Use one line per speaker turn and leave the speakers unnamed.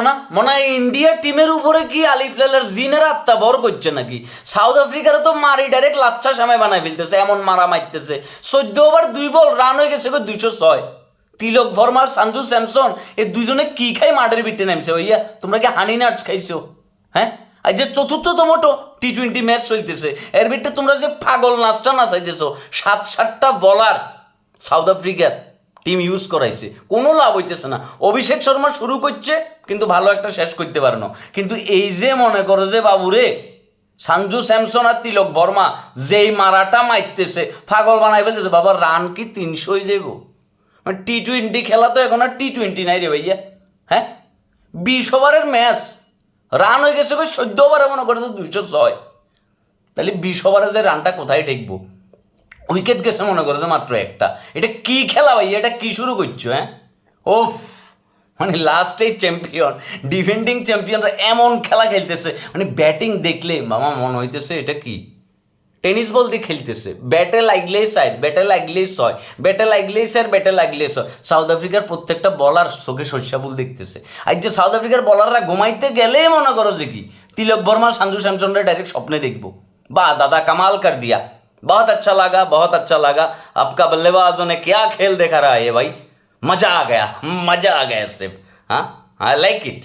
না মনে হয় ইন্ডিয়া টিমের উপরে কি আলিফ লালার জিনের আত্মা ভর করছে নাকি? সাউথ আফ্রিকার তো মারি ডাইরেক্ট লাচ্ছা সামনে বানাই ফেলতেছে, এমন মারা মারতেছে। 14 ওভার 2 বল, রান হয়ে গেছে 206। তিলক ভর্মার সঞ্জু স্যামসন এই দুইজনে কি খাই মাঠের বিটে নামছে ভাইয়া? তোমরা কি হানি নাটস খাইছো? হ্যাঁ, আর যে চতুর্থতম টি-20 ম্যাচ চলতেছে, এর ভিতরে তোমরা যে পাগল নাচটা নাচাইতেছো। 7-7টা বলার সাউথ আফ্রিকার টিম ইউজ করাইছে, কোনো লাভ হইতেছে না। অভিষেক শর্মা শুরু করছে কিন্তু ভালো একটা শেষ করতে পারে না। কিন্তু এই যে মনে করো যে বাবুরে সঞ্জু স্যামসন আর তিলক বর্মা যেই মারাটা মারতেছে, পাগল বানাই ফেলতেছে। বাবা রান কি 300 হয়ে যাব? মানে টি-20 খেলা তো এখন আর টি-20 নাই রে ভাইয়া। হ্যাঁ, 20 ওভারের ম্যাচ, রান হয়ে গেছে 14 ওভারে মনে করে তো 206। তাহলে 20 ওভারে যে রানটা কোথায় ঠেকবো? উইকেট গেছে মনে করো যে মাত্র একটা। এটা কি খেলা ভাই? এটা কি শুরু করছো? হ্যাঁ, ওফ, মানে লাস্টে চ্যাম্পিয়ন, ডিফেন্ডিং চ্যাম্পিয়নরা এমন খেলা খেলতেছে, মানে ব্যাটিং দেখলে মামা মনে হইতেছে এটা কি টেনিস বল দিয়ে খেলতেছে। ব্যাটে লাগলেই 4, ব্যাটে লাগলেই 6, ব্যাটে লাগলেই 4, ব্যাটে লাগলেই 6। সাউথ আফ্রিকার প্রত্যেকটা বলার চোখে সরিষা ফুল দেখতেছে। আর যে সাউথ আফ্রিকার বলাররা ঘুমাইতে গেলেই মনে করো যে কি তিলক বর্মা সঞ্জু স্যামসনরা ডাইরেক্ট স্বপ্নে দেখবো। বাহ দাদা, কামাল कर दिया, बहुत अच्छा लगा, बहुत अच्छा लगा। आपका बल्लेबाजों ने क्या खेल देखा रहा है भाई, मजा आ गया, मजा आ गया सिर्फ। हाँ, आई लाइक इट।